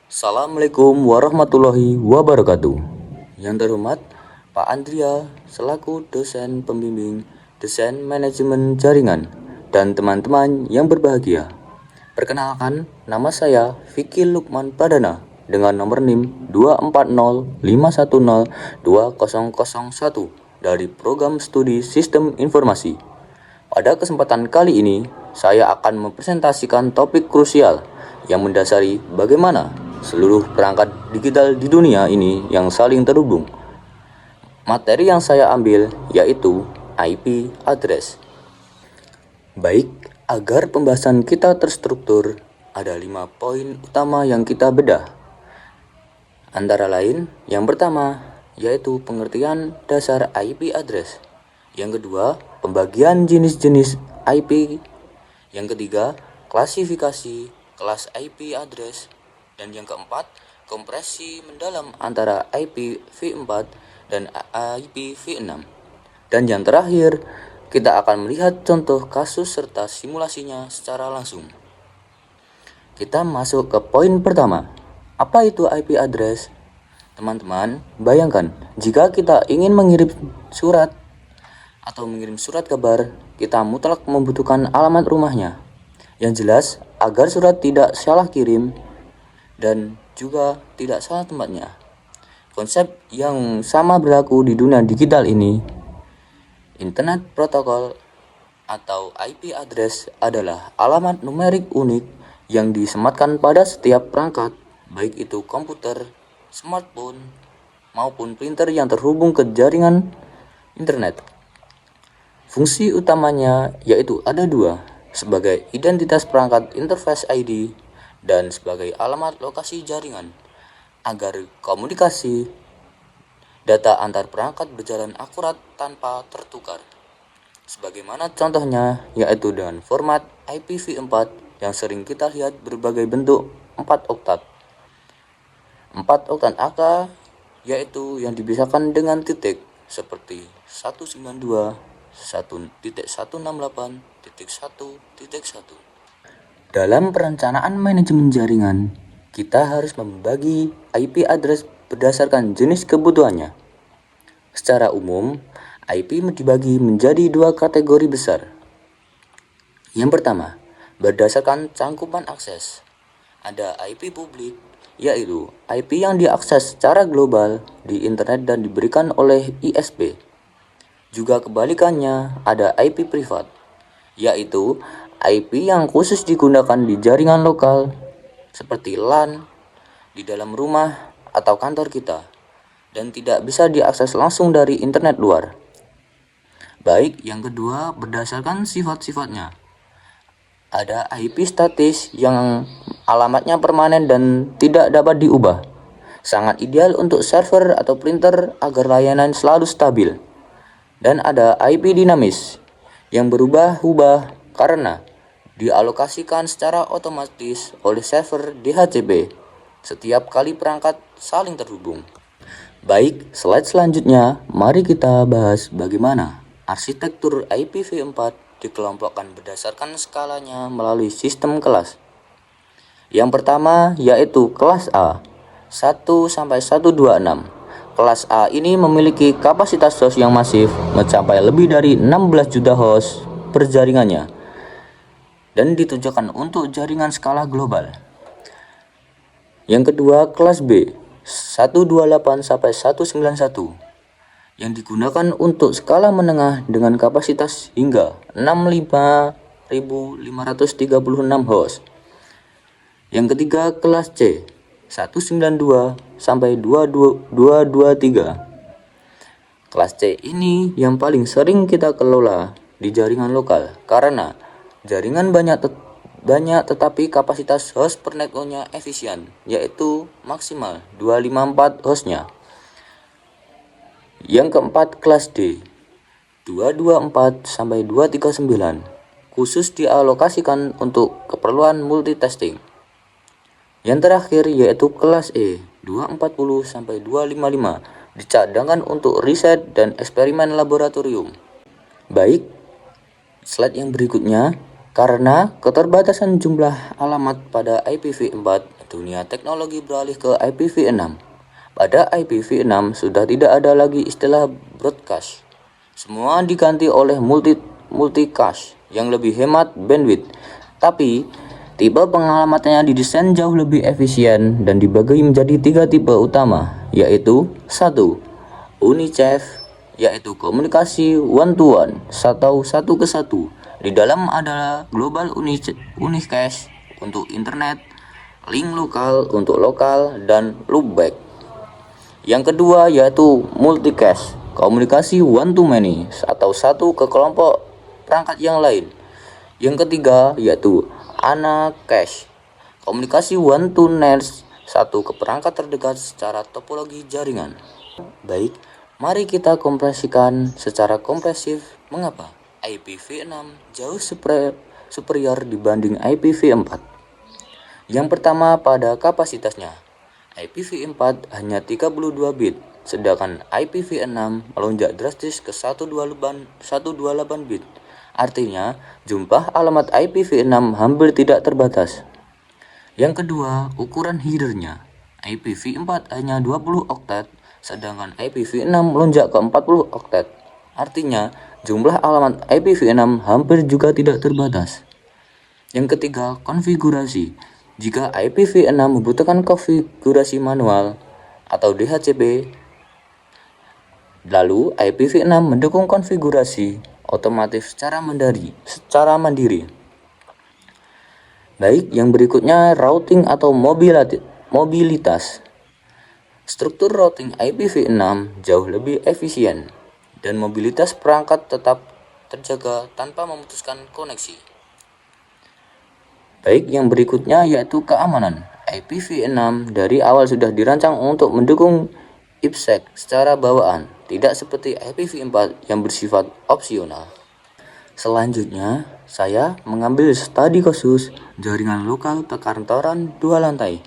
Assalamualaikum warahmatullahi wabarakatuh. Yang terhormat Pak Andria selaku dosen pembimbing desain manajemen jaringan dan teman-teman yang berbahagia. Perkenalkan, nama saya Vicky Lukman Pradana dengan nomor NIM 24051020001 dari Program Studi Sistem Informasi. Pada kesempatan kali ini, saya akan mempresentasikan topik krusial yang mendasari bagaimana seluruh perangkat digital di dunia ini yang saling terhubung. Materi yang saya ambil yaitu IP address. Baik, agar pembahasan kita terstruktur, ada 5 poin utama yang kita bedah. Antara lain, yang pertama yaitu pengertian dasar IP address. Yang kedua, pembagian jenis-jenis IP. Yang ketiga, klasifikasi kelas IP address. Dan yang keempat, kompresi mendalam antara IPv4 dan IPv6. Dan yang terakhir, kita akan melihat contoh kasus serta simulasinya secara langsung. Kita masuk ke poin pertama. Apa itu IP address? Teman-teman, bayangkan jika kita ingin mengirim surat atau mengirim surat kabar, kita mutlak membutuhkan alamat rumahnya. Yang jelas, agar surat tidak salah kirim dan juga tidak salah tempatnya. Konsep yang sama berlaku di dunia digital ini. Internet Protocol atau IP address adalah alamat numerik unik yang disematkan pada setiap perangkat, baik itu komputer, smartphone, maupun printer yang terhubung ke jaringan internet. Fungsi utamanya yaitu ada dua, sebagai identitas perangkat interface ID dan sebagai alamat lokasi jaringan, agar komunikasi data antar perangkat berjalan akurat tanpa tertukar. Sebagaimana contohnya yaitu dengan format IPv4 yang sering kita lihat berbagai bentuk 4 oktat. 4 oktat angka yaitu yang dipisahkan dengan titik seperti 192.1.168.1.1. Dalam perencanaan manajemen jaringan, kita harus membagi IP address berdasarkan jenis kebutuhannya. Secara umum, IP dibagi menjadi 2 kategori besar. Yang pertama, berdasarkan cangkupan akses. Ada IP publik, yaitu IP yang diakses secara global di internet dan diberikan oleh ISP. Juga kebalikannya, ada IP privat, yaitu IP yang khusus digunakan di jaringan lokal seperti LAN, di dalam rumah atau kantor kita, dan tidak bisa diakses langsung dari internet luar. Baik, yang kedua berdasarkan sifat-sifatnya. Ada IP statis yang alamatnya permanen dan tidak dapat diubah. Sangat ideal untuk server atau printer agar layanan selalu stabil. Dan ada IP dinamis yang berubah-ubah karena dialokasikan secara otomatis oleh server DHCP setiap kali perangkat saling terhubung. Baik, slide selanjutnya mari kita bahas bagaimana arsitektur IPv4 dikelompokkan berdasarkan skalanya melalui sistem kelas. Yang pertama yaitu kelas A, 1 sampai 126. Kelas A ini memiliki kapasitas host yang masif mencapai lebih dari 16 juta host per jaringannya dan ditujukan untuk jaringan skala global. Yang kedua, kelas B, 128 sampai 191 yang digunakan untuk skala menengah dengan kapasitas hingga 65.536 host. Yang ketiga, kelas C, 192 sampai 223. Kelas C ini yang paling sering kita kelola di jaringan lokal karena jaringan banyak tetapi kapasitas host per networknya efisien, yaitu maksimal 254 hostnya. Yang keempat, kelas D, 224 sampai 239, khusus dialokasikan untuk keperluan multitasking. Yang terakhir yaitu kelas E, 240 sampai 255, dicadangkan untuk riset dan eksperimen laboratorium. Baik, slide yang berikutnya. Karena keterbatasan jumlah alamat pada IPv4, dunia teknologi beralih ke IPv6. Pada IPv6 sudah tidak ada lagi istilah broadcast. Semua diganti oleh multicast yang lebih hemat bandwidth. Tapi tipe pengalamannya didesain jauh lebih efisien dan dibagi menjadi 3 tipe utama, yaitu 1. UniChef, yaitu komunikasi one to one atau satu ke satu. Di dalam adalah global unicast untuk internet, link lokal untuk lokal, dan loopback. Yang kedua yaitu multicast, komunikasi one to many atau satu ke kelompok perangkat yang lain. Yang ketiga yaitu Anacache, komunikasi one to nearest, satu ke perangkat terdekat secara topologi jaringan. Baik, mari kita kompresikan secara kompresif mengapa IPv6 jauh superior dibanding IPv4. Yang pertama pada kapasitasnya. IPv4 hanya 32 bit, sedangkan IPv6 melonjak drastis ke 128 bit. Artinya, jumlah alamat IPv6 hampir tidak terbatas. Yang kedua, ukuran headernya. IPv4 hanya 20 oktet, sedangkan IPv6 melonjak ke 40 oktet. Artinya, jumlah alamat IPv6 hampir juga tidak terbatas. Yang ketiga, konfigurasi. Jika IPv6 membutuhkan konfigurasi manual atau DHCP, lalu IPv6 mendukung konfigurasi otomatis secara mandiri. Baik, yang berikutnya routing atau mobilitas. Struktur routing IPv6 jauh lebih efisien dan mobilitas perangkat tetap terjaga tanpa memutuskan koneksi. Baik, yang berikutnya yaitu keamanan. IPv6 dari awal sudah dirancang untuk mendukung IPsec secara bawaan, tidak seperti IPv4 yang bersifat opsional. Selanjutnya, saya mengambil studi khusus jaringan lokal perkantoran 2 lantai.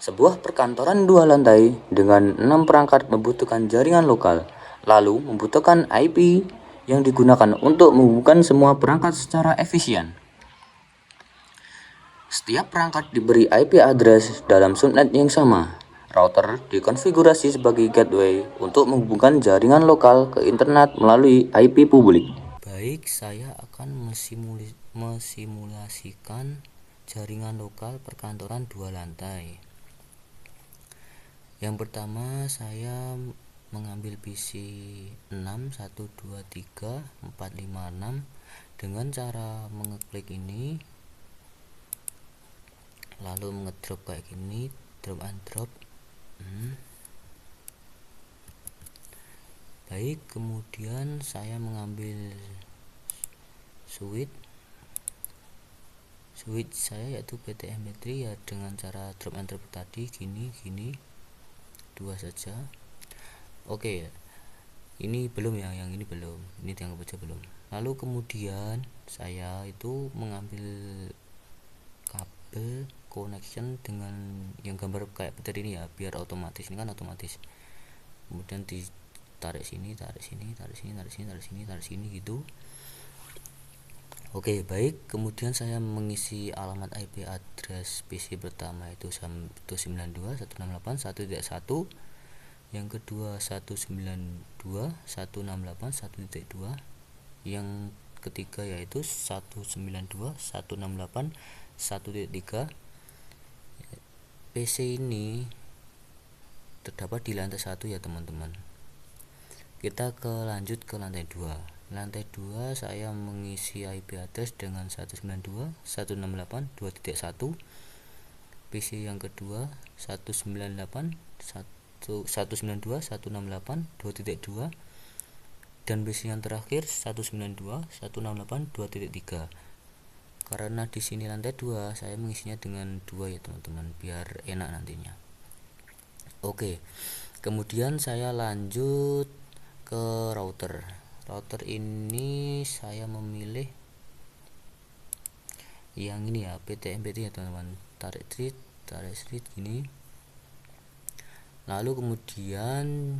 Sebuah perkantoran 2 lantai dengan 6 perangkat membutuhkan jaringan lokal, lalu membutuhkan IP yang digunakan untuk menghubungkan semua perangkat secara efisien. Setiap perangkat diberi IP address dalam subnet yang sama. Router dikonfigurasi sebagai gateway untuk menghubungkan jaringan lokal ke internet melalui IP publik. Baik, saya akan mesimulasikan jaringan lokal perkantoran 2 lantai. Yang pertama, saya mengambil PC 6123456 dengan cara mengeklik ini, lalu ngedrop kayak gini, drop and drop. Baik, kemudian saya mengambil switch saya yaitu PTMP3 ya, dengan cara drop and drop tadi, gini 2 saja. Oke, ini belum ya, yang ini belum, ini dianggap aja belum. Lalu kemudian saya itu mengambil kabel connection dengan yang gambar kayak petir ini ya, biar otomatis, ini kan otomatis. Kemudian ditarik sini gitu. Oke, baik. Kemudian saya mengisi alamat IP address PC pertama itu 192.168.1.1, yang kedua 192.168.1.2, yang ketiga yaitu 192.168.1.3. PC ini terdapat di lantai 1 ya teman-teman. Kita lanjut ke lantai 2. Lantai 2 saya mengisi IP address dengan 192.168.2.1. PC yang kedua 192.168.2.2, dan PC yang terakhir 192.168.2.3. Karena di sini lantai 2, saya mengisinya dengan 2 ya teman-teman, biar enak nantinya. Oke. Kemudian saya lanjut ke router. Router ini saya memilih yang ini ya, PTMP3 ya teman-teman. Tarik street gini. Lalu kemudian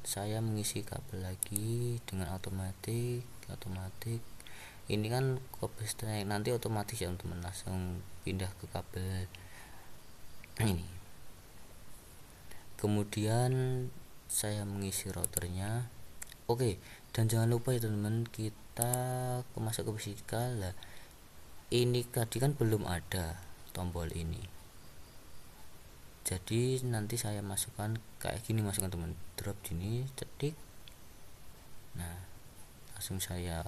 saya mengisi kabel lagi dengan otomatis. Ini kan kabel nanti otomatis ya teman-teman, langsung pindah ke kabel ini. Kemudian saya mengisi routernya. Oke, dan jangan lupa ya teman-teman, kita masuk ke fisika lah. Ini tadi kan belum ada tombol ini, jadi nanti saya masukkan kayak gini, masukkan teman, drop gini, cetik. Nah, langsung saya,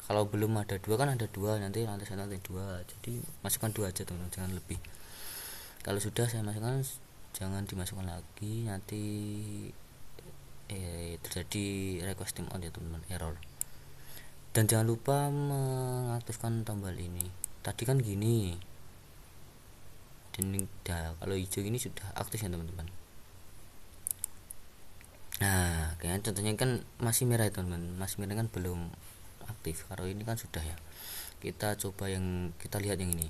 kalau belum ada dua kan ada dua, nanti lantai satu lantai dua, jadi masukkan dua aja teman, jangan lebih. Kalau sudah saya masukkan, jangan dimasukkan lagi, nanti terjadi request timeout ya teman-teman, error. Dan jangan lupa mengaktifkan tombol ini. Tadi kan gini, dan kalau hijau ini sudah aktif ya teman-teman. Nah, kayak contohnya kan masih merah ya teman-teman, masih merah kan belum aktif. Kalau ini kan sudah ya. Kita coba yang, kita lihat yang ini.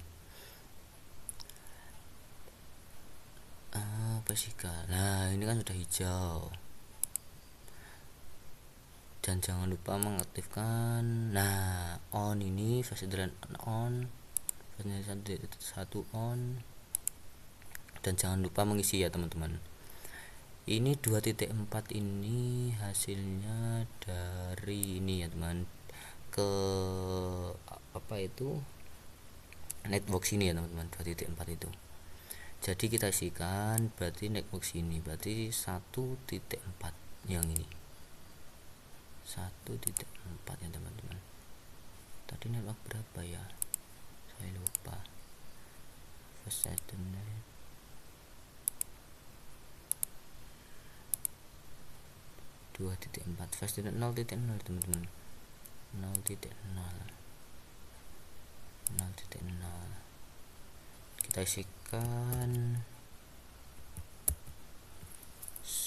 Fisika. Nah, ini kan sudah hijau. Dan jangan lupa mengaktifkan, nah, on ini flash drive on, satu on. Dan jangan lupa mengisi ya teman-teman. Ini 2.4 ini hasilnya dari ini ya teman, ke apa itu, network sini ya teman-teman, 2.4 itu. Jadi kita isikan, berarti network sini berarti 1.4 yang ini, 1.4 ya teman-teman. Tadi network berapa ya, saya lupa. First internet 2.4, fast 0.0 teman-teman, 0.0. Kita isikan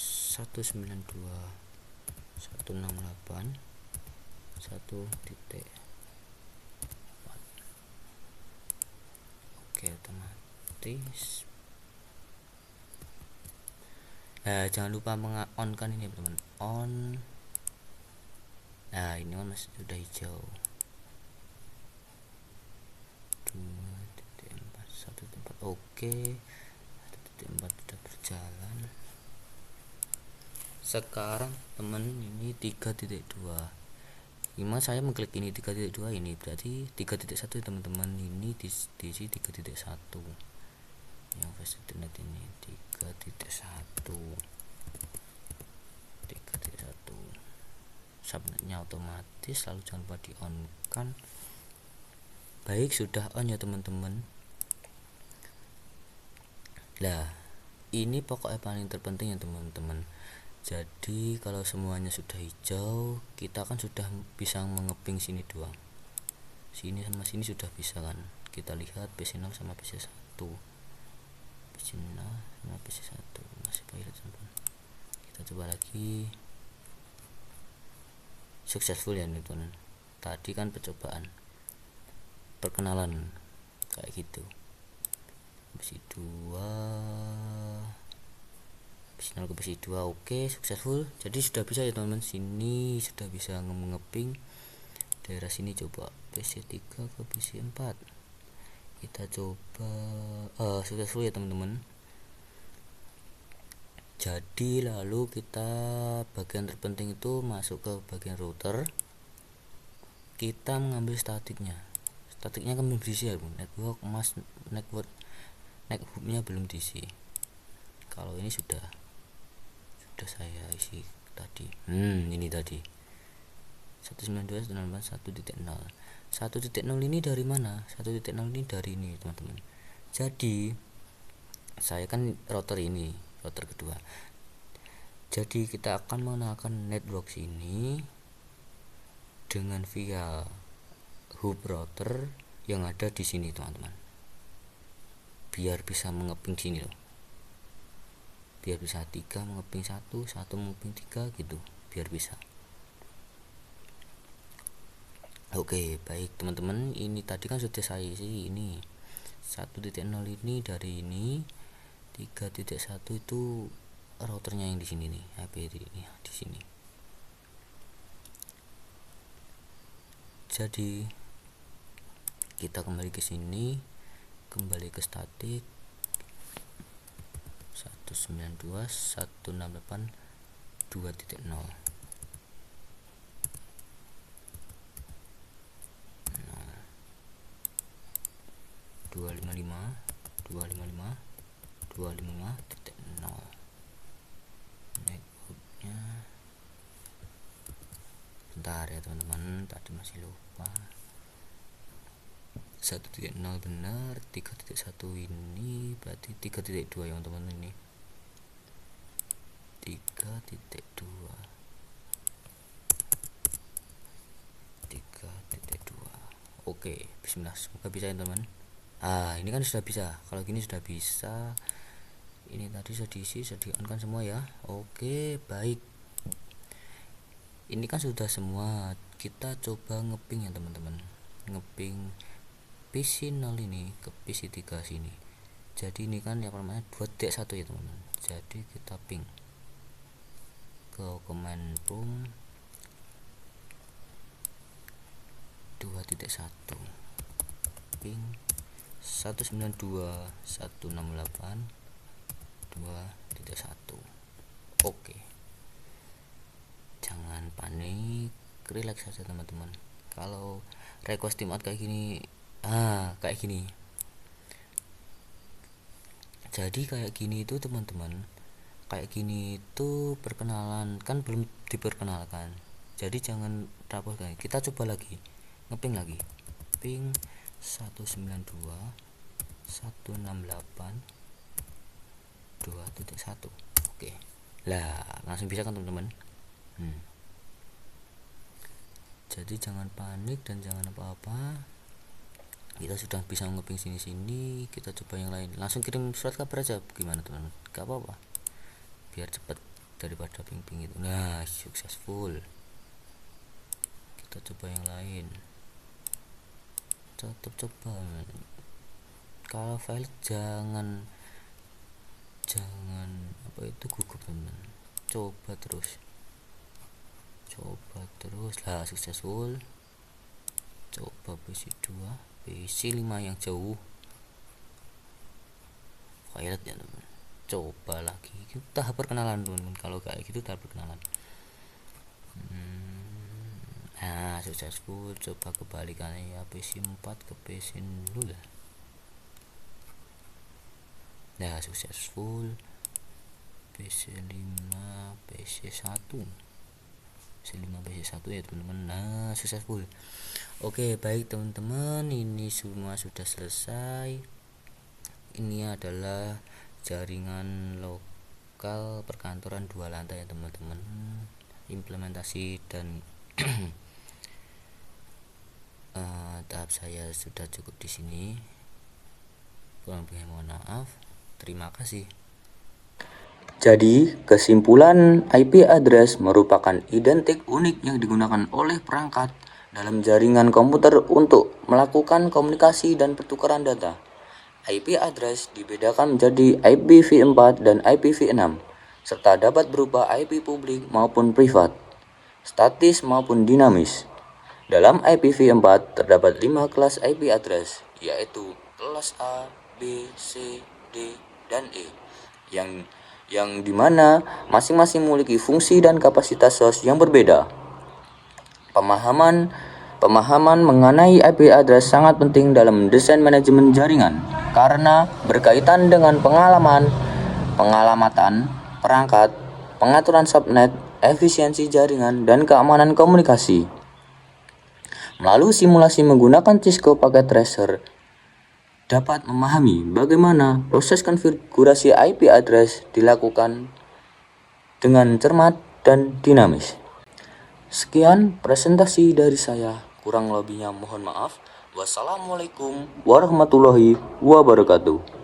192.168 1.4. Oke, otomatis. Nah, jangan lupa on kan ini teman, on. Nah, ini kan masih sudah hijau. 2.4, 1.4. Oke, 1.4 sudah berjalan. Sekarang teman, ini 3.2. Gimana saya mengklik ini 3.2, ini berarti 3.1 teman-teman, ini di 3.1 yang fast internet ini 3.1 subnetnya otomatis, lalu jangan lupa di on kan. Baik, sudah on ya teman-teman. Lah, ini pokoknya paling terpenting ya teman-teman. Jadi kalau semuanya sudah hijau, kita kan sudah bisa mengeping sini doang, sini sama sini sudah bisa kan. Kita lihat PC0 sama PC1, PC0 sama PC1 masih pilot teman-teman. Kita coba lagi, successful ya teman-teman. Tadi kan percobaan perkenalan kayak gitu, PC2 PC0 ke PC2, oke, successful. Jadi sudah bisa ya teman-teman, sini sudah bisa mengeping daerah sini. Coba PC3 ke PC4, kita coba successful ya teman-teman. Jadi lalu kita bagian terpenting itu masuk ke bagian router, kita mengambil statiknya kan belum diisi ya, network mask network hubnya belum diisi. Kalau ini sudah saya isi tadi. Ini tadi 192.168.1.0. 1.0 ini dari mana? 1.0 ini dari ini teman-teman. Jadi saya kan router ini, router kedua. Jadi kita akan mengenalkan network sini dengan via hub router yang ada di sini teman-teman, biar bisa mengeping sini loh, biar bisa 3 mengeping 1 mengeping 3 gitu, biar bisa. Oke, baik teman-teman, ini tadi kan sudah saya isi. Ini 1.0 ini dari ini, 3.1 itu routernya yang di sini nih, IP ini di sini. Jadi kita kembali ke sini, kembali ke statik. 192.168.2.0 255.255.255.0 networknya. Bentar ya teman-teman, tadi masih lupa. 1.0 benar, 3.1 ini berarti 3.2 yang teman-teman, ini 3.2. Oke, bismillah, semoga bisa ya teman. Ini kan sudah bisa. Kalau gini sudah bisa. Ini tadi sudah diisi, sudah di on kan semua ya. Oke, baik. Ini kan sudah semua. Kita coba ngeping ya teman-teman. Ngeping PC 0 ini ke PC 3 sini. Jadi ini kan yang namanya 2.1 ya teman-teman. Jadi kita ping ke command prompt 2.1 ping 192.168.2.1. Oke, jangan panik, relax saja teman-teman. Kalau request timeout kayak gini, kayak gini. Jadi kayak gini itu teman-teman, kayak gini itu perkenalan kan belum diperkenalkan. Jadi jangan rapuh kayak. Kita coba lagi, ngeping lagi, ping 192.168.2.1. Oke, lah langsung bisa kan teman-teman. Jadi jangan panik dan jangan apa-apa. Kita sudah bisa ngeping sini-sini, kita coba yang lain. Langsung kirim surat kabar aja, gimana teman-teman? Gak apa-apa, biar cepat daripada ping-ping itu. Nah, successful. Kita coba yang lain. Tetap coba. Kalau file jangan apa itu gugup teman. Coba terus lah, successful. Coba PC 2, PC 5 yang jauh violet ya teman. Coba lagi, kita perkenalan teman. Kalau kayak gitu tahap perkenalan. Successful. Coba kebalikannya ya, PC 4 ke PC 0. Nah, successful. PC 5 PC 1 ya teman-teman. Nah, successful. Oke, baik teman-teman, ini semua sudah selesai. Ini adalah jaringan lokal perkantoran 2 lantai ya teman-teman. Implementasi dan tahap saya sudah cukup di sini. Kurang lebih mohon maaf. Terima kasih. Jadi, kesimpulan IP address merupakan identik unik yang digunakan oleh perangkat dalam jaringan komputer untuk melakukan komunikasi dan pertukaran data. IP address dibedakan menjadi IPv4 dan IPv6, serta dapat berupa IP publik maupun privat, statis maupun dinamis. Dalam IPv4 terdapat 5 kelas IP address, yaitu kelas A, B, C, D, dan E, yang dimana masing-masing memiliki fungsi dan kapasitas host yang berbeda. Pemahaman mengenai IP address sangat penting dalam desain manajemen jaringan karena berkaitan dengan pengalamatan perangkat, pengaturan subnet, efisiensi jaringan, dan keamanan komunikasi. Melalui simulasi menggunakan Cisco Packet Tracer dapat memahami bagaimana proses konfigurasi IP address dilakukan dengan cermat dan dinamis. Sekian presentasi dari saya, kurang lebihnya mohon maaf. Wassalamualaikum warahmatullahi wabarakatuh.